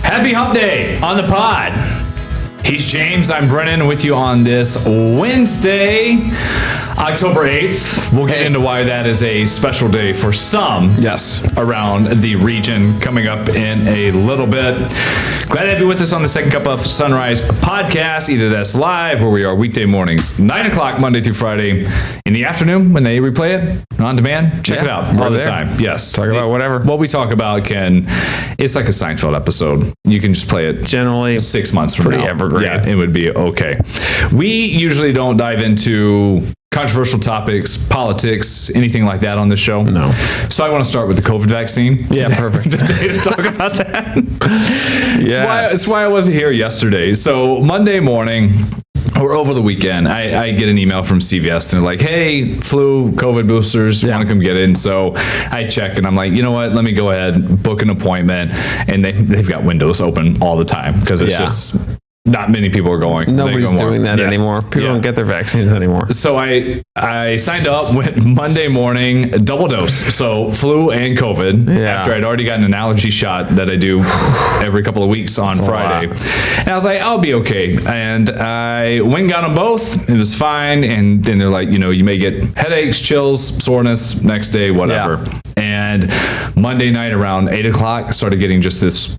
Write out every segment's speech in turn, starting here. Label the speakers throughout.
Speaker 1: Happy Hump Day on the pod. He's James, I'm Brennan, with you on this Wednesday, October 8th. We'll get into why that is a special day for some around the region coming up in a little bit. Glad to have you with us on the Second Cup of Sunrise podcast. Either that's live, where we are weekday mornings, 9 o'clock Monday through Friday. In the afternoon, when they replay it on demand, check it out all the time. Yes.
Speaker 2: Talk about whatever.
Speaker 1: What we talk about it's like a Seinfeld episode. You can just play it
Speaker 2: generally
Speaker 1: 6 months from
Speaker 2: pretty
Speaker 1: now.
Speaker 2: Evergreen.
Speaker 1: Yeah, it would be okay. We usually don't dive into controversial topics, politics, anything like that on this show.
Speaker 2: No.
Speaker 1: So I want to start with the COVID vaccine.
Speaker 2: Yeah, perfect.
Speaker 1: Today to talk about that. That's why I wasn't here yesterday. So Monday morning, or over the weekend, I get an email from CVS and they're like, hey, flu, COVID boosters, want to come get in? So I check and I'm like, you know what? Let me go ahead, book an appointment. And they've got windows open all the time because it's just not many people are going.
Speaker 2: Nobody's doing that anymore. People don't get their vaccines anymore.
Speaker 1: So I signed up, went Monday morning, double dose. So flu and COVID after I'd already gotten an allergy shot that I do every couple of weeks on Friday. And I was like, I'll be okay. And I went and got them both. It was fine. And then they're like, you may get headaches, chills, soreness next day, whatever. And Monday night around 8 o'clock, started getting just this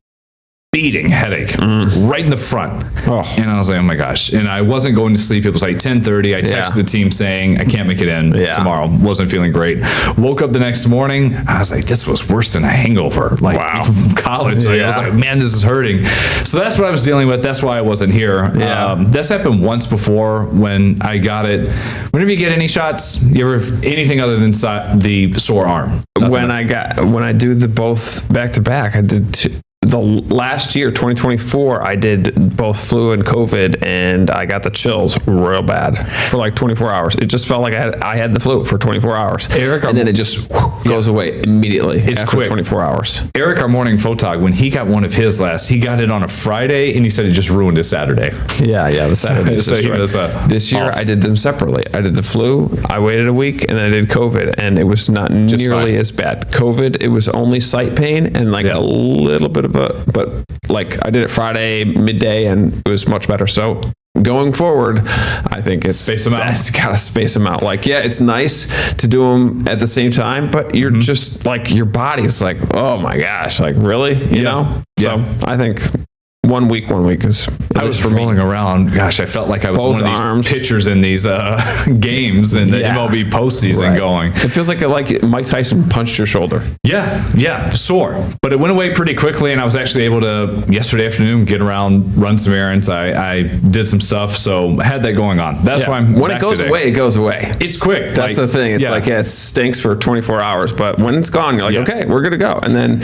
Speaker 1: beating headache right in the front. And I was like, oh my gosh. And I wasn't going to sleep. It was like 10:30. I texted the team saying, I can't make it in tomorrow. Wasn't feeling great. Woke up the next morning. I was like, this was worse than a hangover. From college. I was like, man, this is hurting. So that's what I was dealing with. That's why I wasn't here. That's happened once before when I got it. Whenever you get any shots, you ever anything other than the sore arm?
Speaker 2: When I do the both back to back, I did the last year, 2024, I did both flu and COVID, and I got the chills real bad for like 24 hours. It just felt like I had the flu for 24 hours. And then it just goes away immediately after quick. 24 hours.
Speaker 1: Eric, our morning photog, when he got one of his last, he got it on a Friday, and he said it just ruined his Saturday.
Speaker 2: The Saturday. This year, I did them separately. I did the flu, I waited a week, and then I did COVID, and it was not nearly as bad. COVID, it was only site pain and like a little bit of but like I did it Friday midday and it was much better. So going forward, I think it's
Speaker 1: space them out.
Speaker 2: Gotta space them out. Like, it's nice to do them at the same time, but you're just like, your body's like, oh my gosh, like really, you know? So I think 1 week is.
Speaker 1: I was rolling around. Gosh, I felt like I was one of these pitchers in these games in the MLB postseason going.
Speaker 2: It feels like Mike Tyson punched your shoulder.
Speaker 1: Yeah, sore. But it went away pretty quickly, and I was actually able to, yesterday afternoon, get around, run some errands. I did some stuff, so I had that going on. That's why I'm
Speaker 2: when it goes
Speaker 1: today.
Speaker 2: Away, it goes away.
Speaker 1: It's quick.
Speaker 2: That's the thing. It's it stinks for 24 hours, but when it's gone, you're like, okay, we're good to go. And then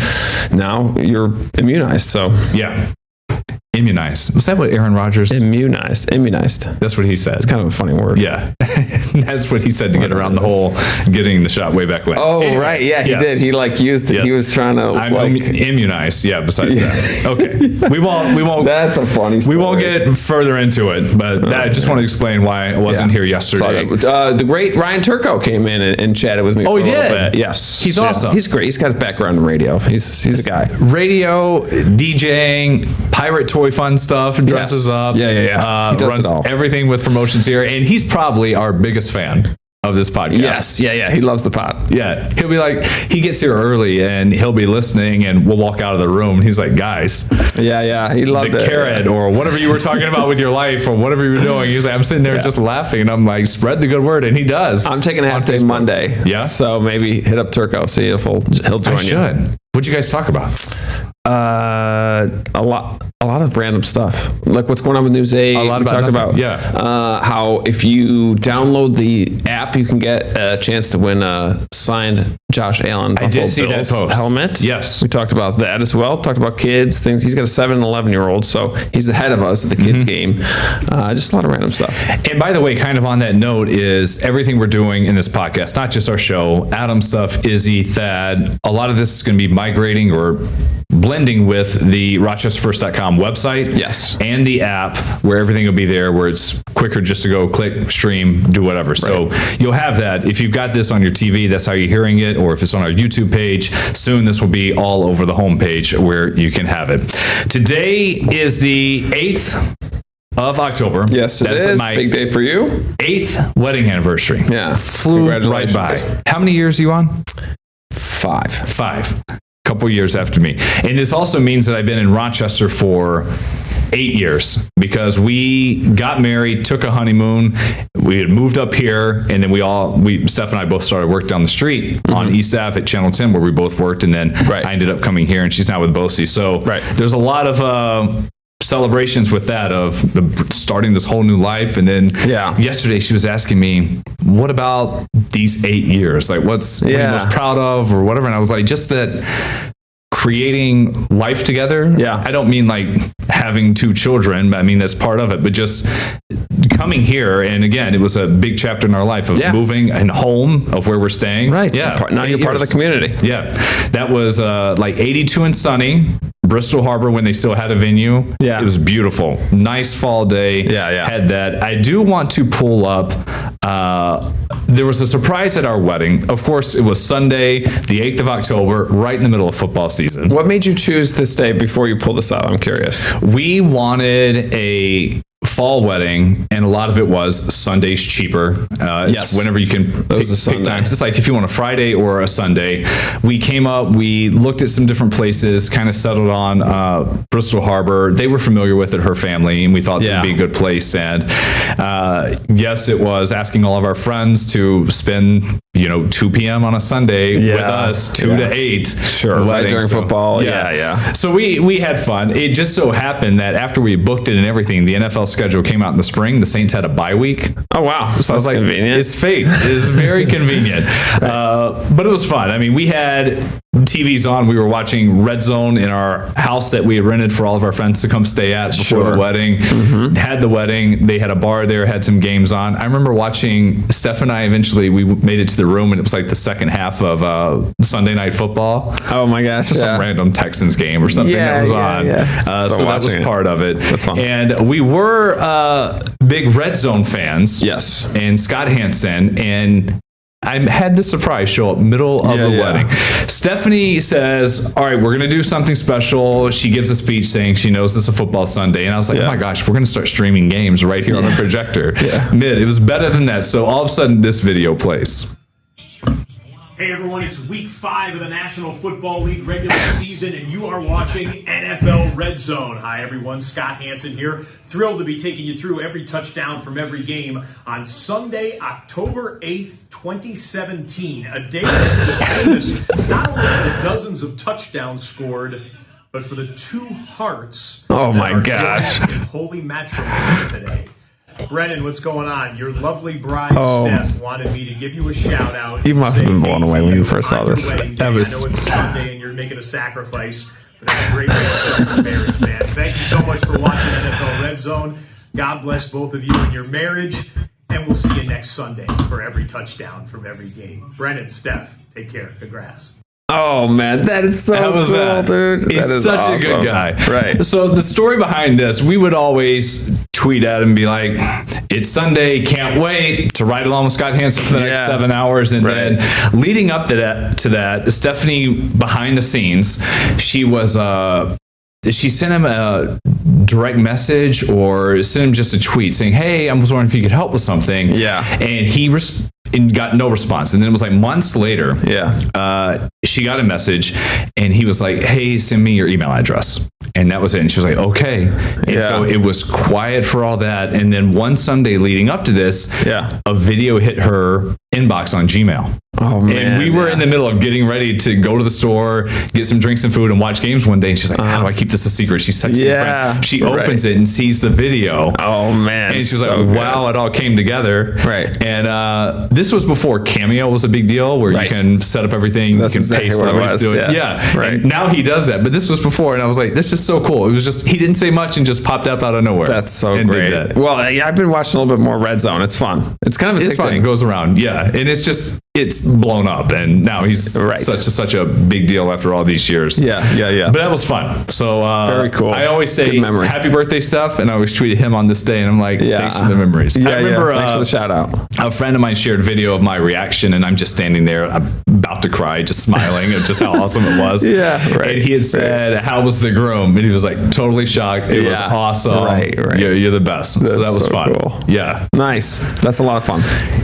Speaker 2: now you're immunized, so.
Speaker 1: Yeah. Immunized. Was that what Aaron Rodgers?
Speaker 2: Immunized.
Speaker 1: That's what he said.
Speaker 2: It's kind of a funny word.
Speaker 1: Yeah. That's what he said to get around the whole getting the shot way back when.
Speaker 2: Oh, anyway, right. Yeah, he did. He used it. He was trying to
Speaker 1: immunized. Yeah, besides that. Okay. We won't.
Speaker 2: That's a funny story.
Speaker 1: We won't get further into it, but I just want to explain why I wasn't here yesterday.
Speaker 2: The great Ryan Turco came in and chatted with me for a little bit.
Speaker 1: Yes. He's awesome.
Speaker 2: He's great. He's got a background in radio. He's a guy.
Speaker 1: Radio, DJing, pirate toy fun stuff, dresses up.
Speaker 2: Yeah.
Speaker 1: He does runs everything with promotions here, and he's probably our biggest fan of this podcast.
Speaker 2: Yes. Yeah. He loves the pod.
Speaker 1: Yeah. He'll be like, he gets here early and he'll be listening and we'll walk out of the room. And he's like, guys.
Speaker 2: Yeah. He loved
Speaker 1: the carrot or whatever you were talking about with your life or whatever you were doing. He's like, I'm sitting there just laughing and I'm like, spread the good word. And he does.
Speaker 2: I'm taking a half day Monday.
Speaker 1: Yeah.
Speaker 2: So maybe hit up Turco, see if he'll join you.
Speaker 1: What'd you guys talk about?
Speaker 2: A lot of random stuff, like what's going on with News 8.
Speaker 1: A lot
Speaker 2: we talked about how if you download the app, you can get a chance to win a signed Josh Allen Buffalo
Speaker 1: I did see
Speaker 2: Bills
Speaker 1: that post.
Speaker 2: helmet.
Speaker 1: Yes,
Speaker 2: we talked about that as well. Talked about kids things. He's got a 7 and 11-year-old, so he's ahead of us at the kids game. Just a lot of random stuff.
Speaker 1: And by the way, kind of on that note, is everything we're doing in this podcast, not just our show, Adam stuff, Izzy, Thad. A lot of this is going to be migrating or blending with the RochesterFirst.com website.
Speaker 2: Yes.
Speaker 1: And the app where everything will be there, where it's quicker just to go click, stream, do whatever. So you'll have that. If you've got this on your TV, that's how you're hearing it. Or if it's on our YouTube page, soon this will be all over the homepage where you can have it. Today is the 8th of October.
Speaker 2: Yes, it is. My big day for you.
Speaker 1: 8th wedding anniversary.
Speaker 2: Yeah.
Speaker 1: Flew right by. How many years are you on?
Speaker 2: 5.
Speaker 1: Couple years after me. And this also means that I've been in Rochester for 8 years, because we got married, took a honeymoon, we had moved up here, and then Steph and I both started work down the street on East Ave at Channel 10, where we both worked, and then I ended up coming here, and she's now with BOCES. So there's a lot of celebrations with that, of starting this whole new life. And then yesterday she was asking me, what about these 8 years? Like, what are you most proud of, or whatever? And I was like, just that creating life together. Yeah. I don't mean like having 2 children, I mean, that's part of it, but just coming here. And again, it was a big chapter in our life of moving and home of where we're staying.
Speaker 2: Right.
Speaker 1: Yeah.
Speaker 2: So now you're part of the community.
Speaker 1: Yeah. That was like 82 and sunny. Bristol Harbor, when they still had a venue. Yeah. It was beautiful. Nice fall day. Yeah. Had that. I do want to pull up, there was a surprise at our wedding. Of course, it was Sunday, the 8th of October, right in the middle of football season.
Speaker 2: What made you choose this day before you pull this out? I'm curious.
Speaker 1: We wanted a fall wedding, and a lot of it was Sunday's cheaper. It's whenever you can pick times. It's like if you want a Friday or a Sunday. We came up, we looked at some different places, kind of settled on Bristol Harbor. They were familiar with it, her family, and we thought that'd be a good place. And yes, it was asking all of our friends to spend 2 p.m. on a Sunday with us, 2 to 8.
Speaker 2: Sure, right during football. Yeah.
Speaker 1: So we had fun. It just so happened that after we booked it and everything, the NFL schedule came out in the spring. The Saints had a bye week.
Speaker 2: Oh, wow.
Speaker 1: So I was like, convenient. It's fate. It is very convenient. But it was fun. I mean, we had TVs on. We were watching Red Zone in our house that we had rented for all of our friends to come stay at before the wedding. Had the wedding. They had a bar there, had some games on. I remember watching, Steph and I eventually, we made it to the room, and it was like the second half of Sunday Night Football.
Speaker 2: Oh my gosh.
Speaker 1: Some random Texans game or something that was on. So that was part of it. That's fun. And we were big Red Zone fans.
Speaker 2: Yes.
Speaker 1: And Scott Hansen, and I had this surprise show up middle of the wedding. Stephanie says, all right, we're going to do something special. She gives a speech saying she knows this is a football Sunday. And I was like, oh my gosh, we're going to start streaming games right here on the projector. It was better than that. So all of a sudden this video plays.
Speaker 3: Hey everyone, it's week 5 of the National Football League regular season, and you are watching NFL Red Zone. Hi everyone, Scott Hansen here. Thrilled to be taking you through every touchdown from every game on Sunday, October 8th, 2017. A day that's famous not only for the dozens of touchdowns scored, but for the 2 hearts.
Speaker 2: Oh my gosh.
Speaker 3: Holy matrimony today. Brennan, what's going on? Your lovely bride, Steph, wanted me to give you a shout out.
Speaker 2: You must have been blown away when you first saw this.
Speaker 3: That was... I know it's Sunday and you're making a sacrifice, but that's a great way to start your marriage, man. Thank you so much for watching NFL Red Zone. God bless both of you and your marriage, and we'll see you next Sunday for every touchdown from every game. Brennan, Steph, take care. Congrats.
Speaker 2: Oh man, that is so cool, dude.
Speaker 1: He's such a good guy.
Speaker 2: Right.
Speaker 1: So the story behind this, we would always tweet at him and be like, it's Sunday, can't wait to ride along with Scott Hansen for the next 7 hours. And then leading up to that, Stephanie, behind the scenes, she was she sent him a direct message or sent him just a tweet saying, hey, I was wondering if you could help with something. Yeah. And he and got no response. And then it was like months later, she got a message and he was like, hey, send me your email address. And that was it. And she was like, okay. And so it was quiet for all that. And then one Sunday leading up to this, a video hit her inbox on Gmail. Oh, man, and we were in the middle of getting ready to go to the store, get some drinks and food, and watch games one day. And she's like, how do I keep this a secret? She's texting a friend. She opens it and sees the video.
Speaker 2: Oh, man.
Speaker 1: And she's like, wow, it all came together.
Speaker 2: Right.
Speaker 1: And this was before Cameo was a big deal, where you can set up everything, you can paste what everybody's doing. Right. And now he does that. But this was before, and I was like, this is so cool. It was just, he didn't say much and just popped up out of nowhere.
Speaker 2: That's so great. Well, I've been watching a little bit more Red Zone. It's fun. It's kind of addicting.
Speaker 1: It's fun. It goes around. Yeah. And it's just, it's blown up, and now he's such a big deal after all these years.
Speaker 2: Yeah.
Speaker 1: But that was fun. So
Speaker 2: very cool.
Speaker 1: I always say happy birthday, Steph, and I always tweeted him on this day, and I'm like, thanks for the memories.
Speaker 2: I remember, thanks for the shout out.
Speaker 1: A friend of mine shared video of my reaction, and I'm just standing there about to cry, just smiling at just how awesome it was. And he had said, how was the groom? And he was like totally shocked. It was awesome.
Speaker 2: Right.
Speaker 1: You're the best. So that was fun.
Speaker 2: Cool.
Speaker 1: Yeah.
Speaker 2: Nice. That's a lot of fun.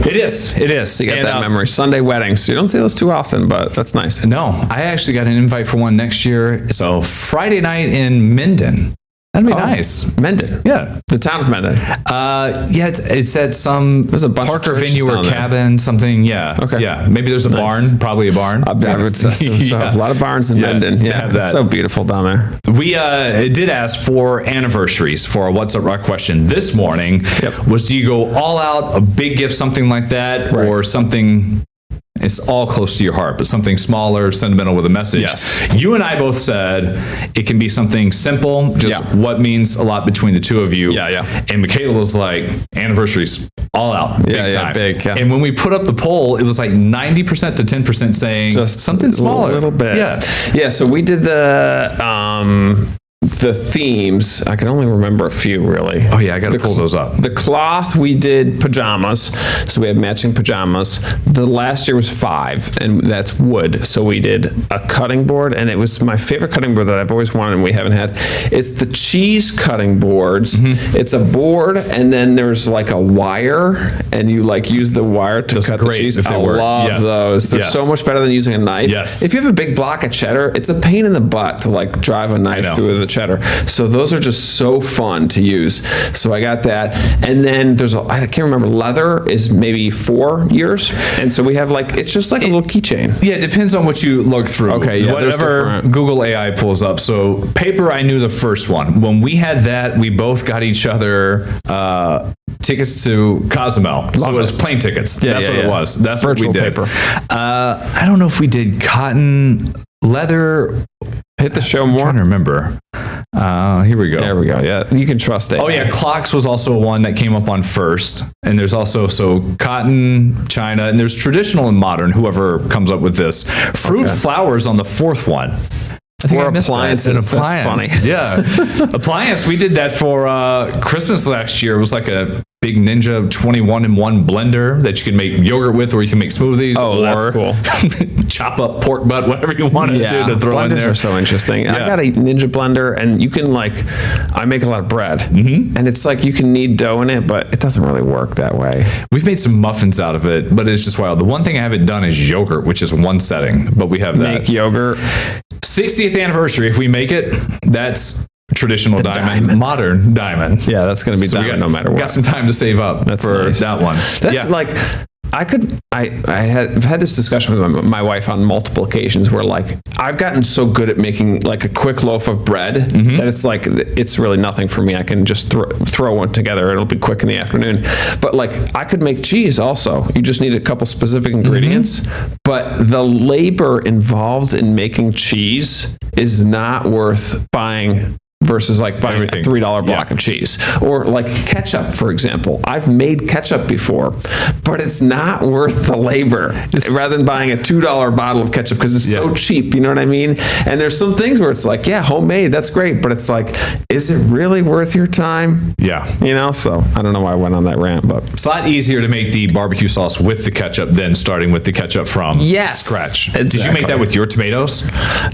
Speaker 1: It is.
Speaker 2: You get that memory. Sunday weddings. You don't see those too often, but that's nice.
Speaker 1: No, I actually got an invite for one next year. So Friday night in Minden. That'd be nice.
Speaker 2: Mendon.
Speaker 1: Yeah.
Speaker 2: The town of Mendon.
Speaker 1: It's at some
Speaker 2: there's a bunch
Speaker 1: Parker
Speaker 2: of
Speaker 1: Venue or cabin, something. Yeah.
Speaker 2: Okay.
Speaker 1: Yeah. Maybe there's a barn, probably a barn.
Speaker 2: I would say so. A lot of barns in Mendon. Yeah. It's so beautiful down there.
Speaker 1: We did ask for anniversaries for our What's Up Rock question this morning. Was do you go all out, a big gift, something like that, or something... It's all close to your heart, but something smaller, sentimental with a message.
Speaker 2: Yes.
Speaker 1: You and I both said it can be something simple, just what means a lot between the two of you. And Michaela was like, anniversaries, all out, big time.
Speaker 2: Big.
Speaker 1: And when we put up the poll, it was like 90% to 10% saying just something smaller.
Speaker 2: A little bit. Yeah, so we did the themes. I can only remember a few, really.
Speaker 1: Oh yeah, I got to pull those up.
Speaker 2: The cloth, we did pajamas, so we have matching pajamas. The last year was 5, and that's wood. So we did a cutting board, and it was my favorite cutting board that I've always wanted and we haven't had. It's the cheese cutting boards. It's a board, and then there's like a wire, and you like use the wire to cut the cheese. I love those. They're so much better than using a knife. If you have a big block of cheddar, it's a pain in the butt to like drive a knife through the cheddar. So those are just so fun to use. So I got that. And then I can't remember, leather is maybe 4 years. And so we have it's just like a little keychain.
Speaker 1: Yeah, it depends on what you look through.
Speaker 2: Okay, yeah.
Speaker 1: Whatever Google AI pulls up. So paper, I knew the first one. When we had that, we both got each other tickets to Cozumel. So it was plane tickets. That's what it was. That's
Speaker 2: virtual
Speaker 1: what we did.
Speaker 2: Paper.
Speaker 1: I don't know if we did cotton, leather.
Speaker 2: Hit the show more.
Speaker 1: I'm trying to remember. Here we go.
Speaker 2: There we go. Yeah, you can trust it.
Speaker 1: Oh yeah, clocks was also one that came up on first, and there's also cotton, China, and there's traditional and modern. Whoever comes up with this, fruit, flowers on the 4th one. I think
Speaker 2: or appliances. That's funny.
Speaker 1: Yeah, appliance. We did that for Christmas last year. It was like a big Ninja 21-in-1 blender that you can make yogurt with, or you can make smoothies.
Speaker 2: Oh,
Speaker 1: or
Speaker 2: that's cool.
Speaker 1: Chop up pork butt, whatever you want to do to throw
Speaker 2: blenders
Speaker 1: in there.
Speaker 2: Are so interesting. I got a Ninja blender, and you can I make a lot of bread, and it's like you can knead dough in it, but it doesn't really work that way.
Speaker 1: We've made some muffins out of it, but it's just wild. The one thing I haven't done is yogurt, which is one setting, but we have that.
Speaker 2: Make yogurt.
Speaker 1: 60th anniversary. If we make it, that's traditional diamond, modern diamond.
Speaker 2: Yeah, that's going to be diamond no matter what.
Speaker 1: Got some time to save up for that one.
Speaker 2: That's I've had this discussion with my wife on multiple occasions where I've gotten so good at making a quick loaf of bread that it's really nothing for me. I can just throw one together. It'll be quick in the afternoon. But I could make cheese also. You just need a couple specific ingredients. But the labor involved in making cheese is not worth buying versus buying a $3 block of cheese. Or ketchup, for example. I've made ketchup before, but it's not worth the labor rather than buying a $2 bottle of ketchup because it's so cheap, you know what I mean? And there's some things where it's homemade, that's great, but it's is it really worth your time?
Speaker 1: Yeah.
Speaker 2: So I don't know why I went on that rant, but
Speaker 1: it's a lot easier to make the barbecue sauce with the ketchup than starting with the ketchup from scratch. Exactly. Did you make that with your tomatoes?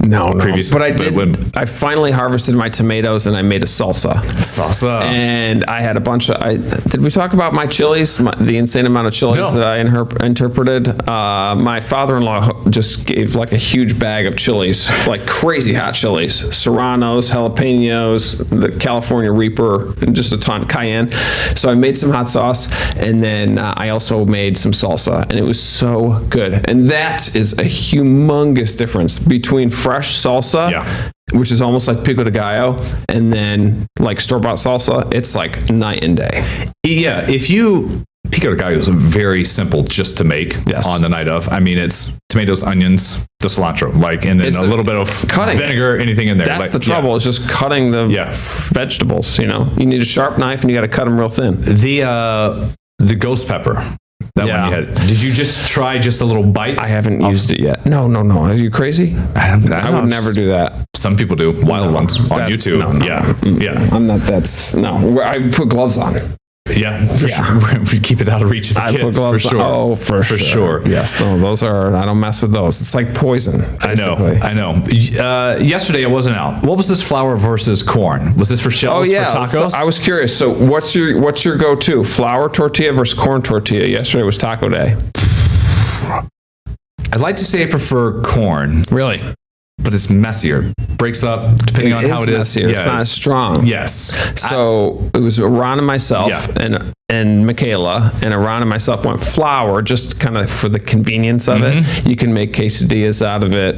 Speaker 2: No. Previously, but I did. I finally harvested my tomatoes and I made a salsa. And I had a bunch of, did we talk about my chilies, the insane amount of chilies that I interpreted? My father-in-law just gave a huge bag of chilies, crazy hot chilies, serranos, jalapenos, the California Reaper, and just a ton, cayenne. So I made some hot sauce, and then I also made some salsa, and it was so good. And that is a humongous difference between fresh salsa, which is almost like pico de gallo, and then store-bought salsa. It's night and day.
Speaker 1: Yeah, pico de gallo is very simple just to make on the night of. I mean, it's tomatoes, onions, the cilantro, and then a little bit of vinegar, anything in there.
Speaker 2: That's the trouble. It's just cutting the vegetables. You need a sharp knife, and you got to cut them real thin.
Speaker 1: The ghost pepper. That one you had. Did you just try a little bite?
Speaker 2: I haven't used it yet. No. Are you crazy? I would never do that.
Speaker 1: Some people do. Wild ones on YouTube. Yeah.
Speaker 2: I'm not. I put gloves on.
Speaker 1: Yeah, for sure. We keep it out of reach of the kids. I put gloves for sure.
Speaker 2: Oh, for sure. Yes, no, those are. I don't mess with those. It's like poison. Basically.
Speaker 1: I know. Yesterday it wasn't out. What was this flour versus corn? Was this for shells for tacos?
Speaker 2: I was curious. So what's your go-to? Flour tortilla versus corn tortilla? Yesterday was taco day.
Speaker 1: I'd like to say I prefer corn.
Speaker 2: Really?
Speaker 1: But it's messier. Breaks up depending on how it is.
Speaker 2: Messier. It's not as strong.
Speaker 1: Yes.
Speaker 2: So it was Ron and myself and Michaela, and Ron and myself went flour just kind of for the convenience of it. You can make quesadillas out of it.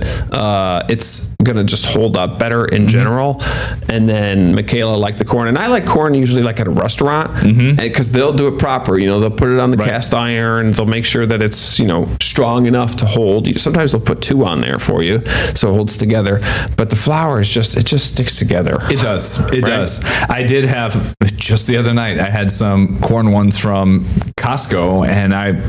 Speaker 2: It's going to just hold up better in general. And then Michaela liked the corn. And I like corn usually like at a restaurant because they'll do it proper. They'll put it on the cast iron. They'll make sure that it's, strong enough to hold. Sometimes they'll put 2 on there for you so it holds together. But the flour is it just sticks together.
Speaker 1: It does. It does. I did have, just the other night, I had some corn ones from Costco, and I'm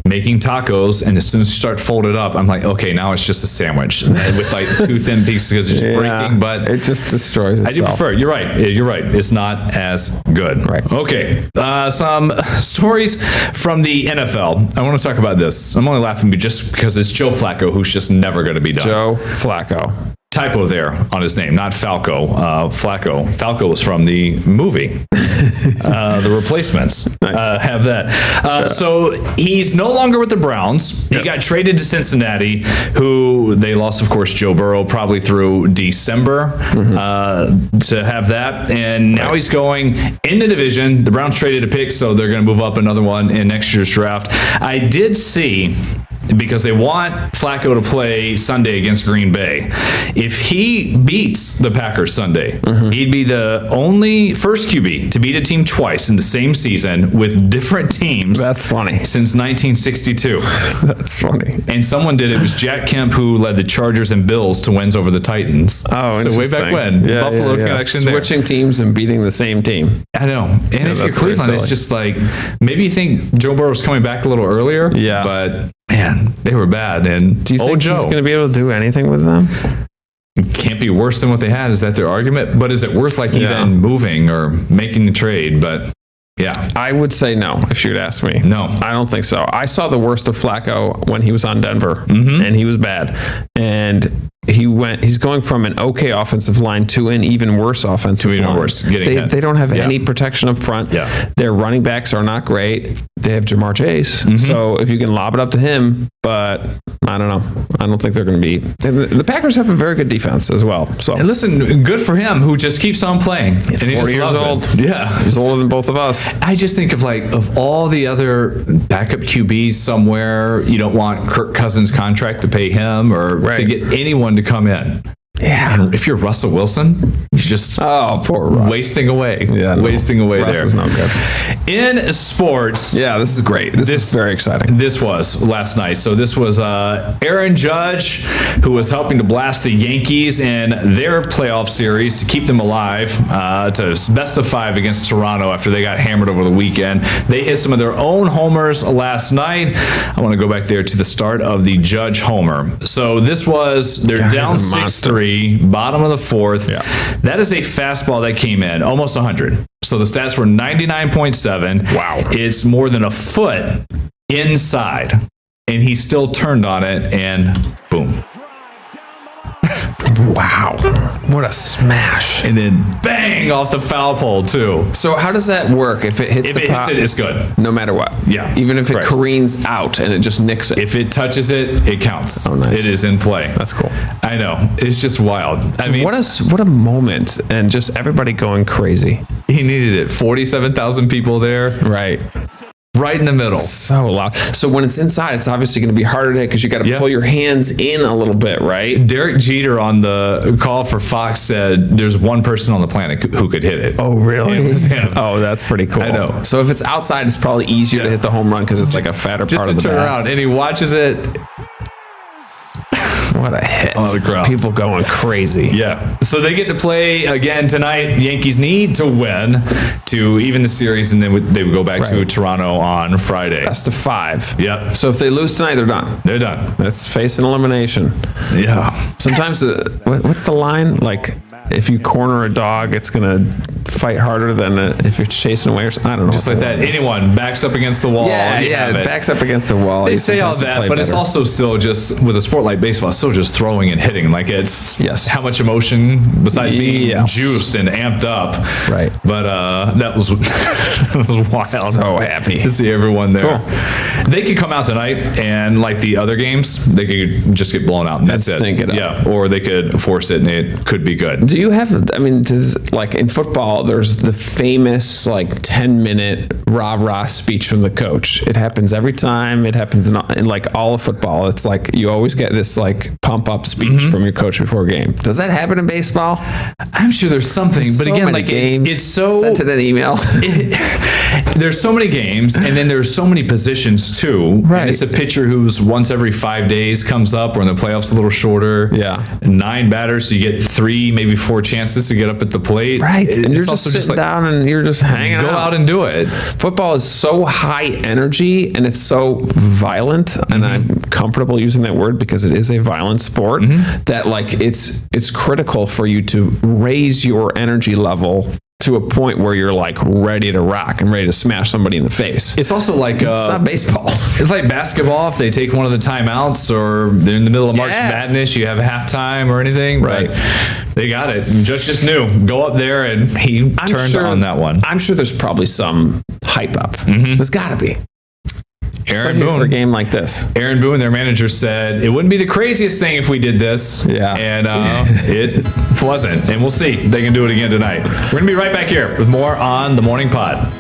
Speaker 1: making tacos, and as soon as you start to fold it up, I'm like, okay, now it's just a sandwich with like 2 thin pieces because it's just breaking, but
Speaker 2: it just destroys itself.
Speaker 1: I do prefer it. You're right. It's not as good.
Speaker 2: Right.
Speaker 1: Okay. Some stories from the NFL. I want to talk about this. I'm only laughing just because it's Joe Flacco, who's just never going to be done.
Speaker 2: Joe Flacco.
Speaker 1: Typo there on his name, not Falco. Flacco. Falco was from the movie. The Replacements.
Speaker 2: Nice.
Speaker 1: Have that. So he's no longer with the Browns. He got traded to Cincinnati, who they lost, of course, Joe Burrow probably through December to have that. And now he's going in the division. The Browns traded a pick, so they're going to move up another one in next year's draft. I did see, because they want Flacco to play Sunday against Green Bay. If he beats the Packers Sunday, he'd be the only first QB to beat a team twice in the same season with different teams.
Speaker 2: That's funny.
Speaker 1: Since 1962.
Speaker 2: That's funny.
Speaker 1: And someone did it. It was Jack Kemp who led the Chargers and Bills to wins over the Titans.
Speaker 2: Oh,
Speaker 1: so way back when. Buffalo connection there.
Speaker 2: Switching teams and beating the same team.
Speaker 1: I know. And if you're Cleveland, it's just like, maybe you think Joe Burrow's coming back a little earlier.
Speaker 2: Yeah.
Speaker 1: But man, they were bad. And
Speaker 2: do you think he's going to be able to do anything with them?
Speaker 1: It can't be worse than what they had. Is that their argument? But is it worth even moving or making the trade? But yeah,
Speaker 2: I would say no if you'd ask me.
Speaker 1: No,
Speaker 2: I don't think so. I saw the worst of Flacco when he was on Denver, and he was bad. And he's going from an okay offensive line to an even worse offensive line.
Speaker 1: Worse.
Speaker 2: They don't have any protection up front. Their running backs are not great. They have Jamar Chase. So if you can lob it up to him, but I don't know. I don't think they're going to be. The Packers have a very good defense as well. So
Speaker 1: and listen, good for him who just keeps on playing. And
Speaker 2: he's 40 years old.
Speaker 1: Yeah.
Speaker 2: He's older than both of us.
Speaker 1: I just think of all the other backup QBs somewhere, you don't want Kirk Cousins' contract to pay him or to get anyone to come in. Yeah. And if you're Russell Wilson, you're just
Speaker 2: poor Russ.
Speaker 1: Wasting away. Wasting away
Speaker 2: Russ
Speaker 1: there.
Speaker 2: Is no good.
Speaker 1: In sports.
Speaker 2: Yeah, this is great. This is very exciting.
Speaker 1: This was last night. So this was Aaron Judge, who was helping to blast the Yankees in their playoff series to keep them alive to best of 5 against Toronto after they got hammered over the weekend. They hit some of their own homers last night. I want to go back there to the start of the Judge homer. So this was, they're down 6-3. Bottom of the 4th. Yeah. That is a fastball that came in almost 100. So the stats were 99.7.
Speaker 2: Wow.
Speaker 1: It's more than a foot inside. And he still turned on it and boom.
Speaker 2: Wow. What a smash.
Speaker 1: And then bang off the foul pole too.
Speaker 2: So how does that work? If it hits
Speaker 1: hits it, it's good.
Speaker 2: No matter what.
Speaker 1: Yeah.
Speaker 2: Even if it careens out and it just nicks it.
Speaker 1: If it touches it, it counts.
Speaker 2: Oh, nice.
Speaker 1: It is in play.
Speaker 2: That's cool.
Speaker 1: I know. It's just wild. I mean,
Speaker 2: what a moment, and just everybody going crazy.
Speaker 1: He needed it. 47,000 people there.
Speaker 2: Right.
Speaker 1: Right in the middle.
Speaker 2: So loud. So when it's inside, it's obviously going to be harder to hit because you got to pull your hands in a little bit, right?
Speaker 1: Derek Jeter on the call for Fox said there's one person on the planet who could hit it.
Speaker 2: Oh, really?
Speaker 1: It was him.
Speaker 2: Oh, that's pretty cool.
Speaker 1: I know.
Speaker 2: So if it's outside, it's probably easier to hit the home run because it's like a fatter part of the
Speaker 1: Just to turn around, and he watches it.
Speaker 2: What a hit.
Speaker 1: A lot of crowds.
Speaker 2: People going crazy.
Speaker 1: Yeah. So they get to play again tonight. Yankees need to win to even the series, and then they would go back to Toronto on Friday.
Speaker 2: Best of 5.
Speaker 1: Yep.
Speaker 2: So if they lose tonight, they're done.
Speaker 1: They're done.
Speaker 2: That's facing elimination.
Speaker 1: Yeah.
Speaker 2: Sometimes, what's the line? Like, if you corner a dog, it's going to fight harder than if you're chasing away or something. I don't know.
Speaker 1: Just like that. Anyone backs up against the wall.
Speaker 2: Yeah, backs up against the wall.
Speaker 1: They say all that, but it's also still just, with a sport like baseball, it's still just throwing and hitting. Like, it's how much emotion besides being juiced and amped up.
Speaker 2: Right.
Speaker 1: But that was, that was wild.
Speaker 2: So happy
Speaker 1: to see everyone there.
Speaker 2: Cool.
Speaker 1: They could come out tonight and, like the other games, they could just get blown out and that's it.
Speaker 2: Stink it up.
Speaker 1: Yeah. Or they could force it and it could be good.
Speaker 2: Do you have, I mean, like in football, there's the famous like 10-minute rah-rah speech from the coach. It happens every time. It happens in like all of football. It's like you always get this like pump-up speech from your coach before a game. Does that happen in baseball?
Speaker 1: I'm sure there's something, but again, like it's so
Speaker 2: sent it an email.
Speaker 1: There's so many games, and then there's so many positions too.
Speaker 2: Right.
Speaker 1: And it's a pitcher who's once every 5 days comes up, or in the playoffs a little shorter.
Speaker 2: Yeah.
Speaker 1: 9 batters, so you get 3, maybe 4 chances to get up at the plate.
Speaker 2: Right. And you're just sitting down and you're just hanging out.
Speaker 1: Go out and do it.
Speaker 2: Football is so high energy and it's so violent, and I'm comfortable using that word because it is a violent sport, that like it's critical for you to raise your energy level to a point where you're like ready to rock and ready to smash somebody in the face.
Speaker 1: It's also like
Speaker 2: it's not baseball.
Speaker 1: It's like basketball. If they take one of the timeouts, or they're in the middle of March Madness, you have a halftime or anything.
Speaker 2: Right.
Speaker 1: But they got it. Judge just knew. Go up there, and he turned on that one.
Speaker 2: I'm sure there's probably some hype up. There's got to be.
Speaker 1: Aaron Boone,
Speaker 2: for a game like this.
Speaker 1: Aaron Boone, their manager, said it wouldn't be the craziest thing if we did this.
Speaker 2: Yeah.
Speaker 1: And it wasn't. And we'll see if they can do it again tonight. We're going to be right back here with more on The Morning Pod.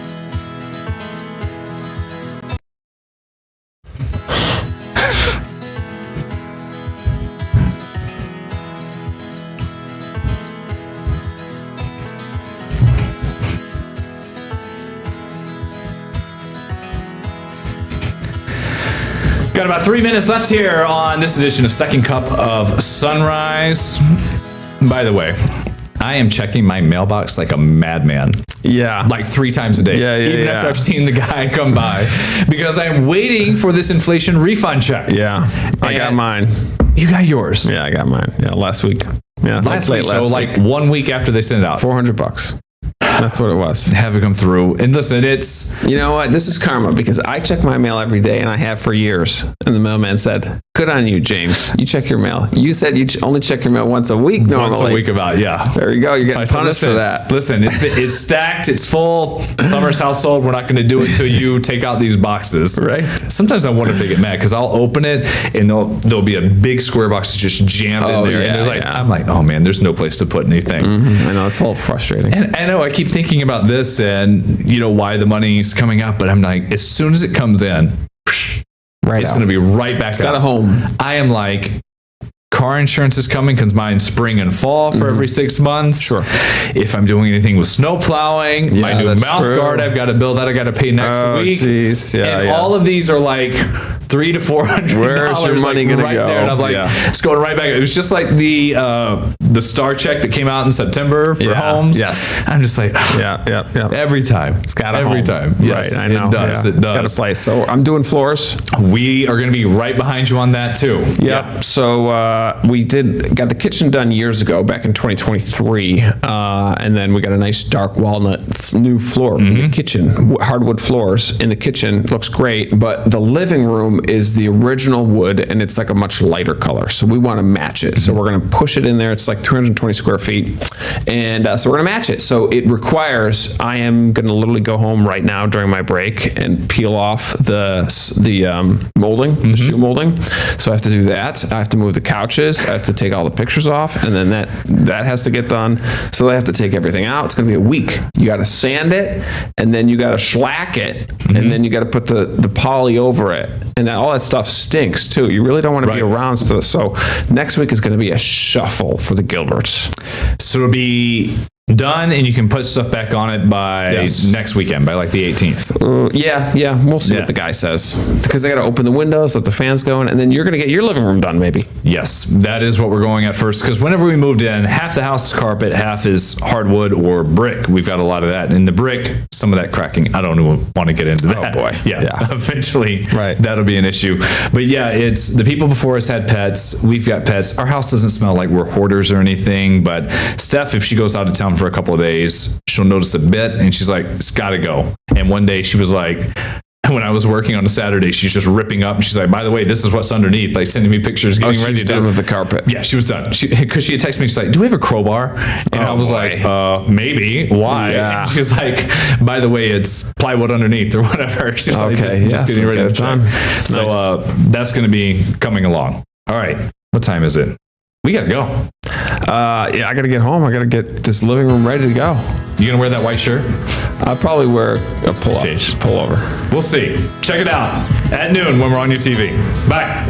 Speaker 1: Got about 3 minutes left here on this edition of Second Cup of Sunrise. By the way, I am checking my mailbox like a madman.
Speaker 2: Yeah.
Speaker 1: Like 3 times a day. Even after I've seen the guy come by. Because I'm waiting for this inflation refund check.
Speaker 2: Yeah. I got mine.
Speaker 1: You got yours?
Speaker 2: Yeah, I got mine. Yeah, last week. Yeah.
Speaker 1: Last week. So like 1 week after they sent it out.
Speaker 2: $400. That's what it was.
Speaker 1: Have it come through. And listen, it's...
Speaker 2: You know what? This is karma, because I check my mail every day, and I have for years. And the mailman said, good on you, James. You check your mail. You said you only check your mail once a week normally.
Speaker 1: Once a week about,
Speaker 2: There you go. You're getting punished for that.
Speaker 1: Listen, it's stacked. It's full. Summer's household. We're not going to do it until you take out these boxes.
Speaker 2: Right.
Speaker 1: Sometimes I wonder if they get mad, because I'll open it, and there'll be a big square box just jammed in there.
Speaker 2: Yeah,
Speaker 1: and there's I'm like, oh man, there's no place to put anything.
Speaker 2: I know, it's a little frustrating.
Speaker 1: And I know I keep thinking about this and why the money's coming up, but I'm like, as soon as it comes in, it's going to be right back.
Speaker 2: Got a home.
Speaker 1: I am like, car insurance is coming because mine's spring and fall for every 6 months.
Speaker 2: Sure.
Speaker 1: If I'm doing anything with snow plowing, my new mouth guard, I've got a bill that I got to pay next week.
Speaker 2: Geez. Yeah,
Speaker 1: and all of these are like $300 to $400.
Speaker 2: Where's your money going to go?
Speaker 1: There, and I'm like, it's going right back. It was just like the star check that came out in September for homes.
Speaker 2: Yes.
Speaker 1: I'm just like, every time.
Speaker 2: It's got
Speaker 1: every time. Yes,
Speaker 2: right. I know.
Speaker 1: It does. It does.
Speaker 2: It's got a place. So I'm doing floors.
Speaker 1: We are going to be right behind you on that too.
Speaker 2: Yep. So we got the kitchen done years ago, back in 2023, and then we got a nice dark walnut new floor in the kitchen, hardwood floors in the kitchen. Looks great, but the living room is the original wood, and it's like a much lighter color. So we want to match it. So we're going to push it in there. It's like 320 square feet, and so we're going to match it. So it requires, I am going to literally go home right now during my break and peel off the molding, the shoe molding. So I have to do that. I have to move the couches. I have to take all the pictures off, and then that has to get done. So I have to take everything out. It's going to be a week. You got to sand it, and then you got to shellac it, and then you got to put the poly over it, and then all that stuff stinks too. You really don't want to be around. So next week is going to be a shuffle for the Gilberts.
Speaker 1: So it'll be done, and you can put stuff back on it by next weekend, by like the 18th.
Speaker 2: Yeah. We'll see what the guy says, because they got to open the windows, let the fans go in, and then you're going to get your living room done, maybe.
Speaker 1: Yes, that is what we're going at first, because whenever we moved in, half the house is carpet, half is hardwood or brick. We've got a lot of that. And the brick, some of that cracking, I don't even want to get into that.
Speaker 2: Oh boy.
Speaker 1: Yeah. Eventually, that'll be an issue. But yeah, it's the people before us had pets. We've got pets. Our house doesn't smell like we're hoarders or anything, but Steph, if she goes out of town for a couple of days, she'll notice a bit, and she's like, it's got to go. And one day she was like, when I was working on a Saturday, she's just ripping up. And she's like, by the way, this is what's underneath. Like, sending me pictures, getting ready to
Speaker 2: done with the carpet.
Speaker 1: Yeah, she was done. Because she had texted me, she's like, do we have a crowbar? And I was like, maybe. Why?
Speaker 2: Yeah.
Speaker 1: And she was like, by the way, it's plywood underneath or whatever. She's like, just getting ready to check. So that's going to be coming along. All right. What time is it? We got to go.
Speaker 2: Yeah, I got to get home. I got to get this living room ready to go.
Speaker 1: You going to wear that white shirt?
Speaker 2: I'll probably wear a pullover.
Speaker 1: We'll see. Check it out at noon when we're on your TV. Bye.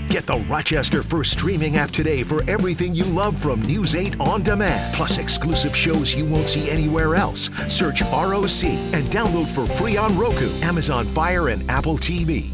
Speaker 4: Get the Rochester First streaming app today for everything you love from News 8 on demand, plus exclusive shows you won't see anywhere else. Search ROC and download for free on Roku, Amazon Fire, and Apple TV.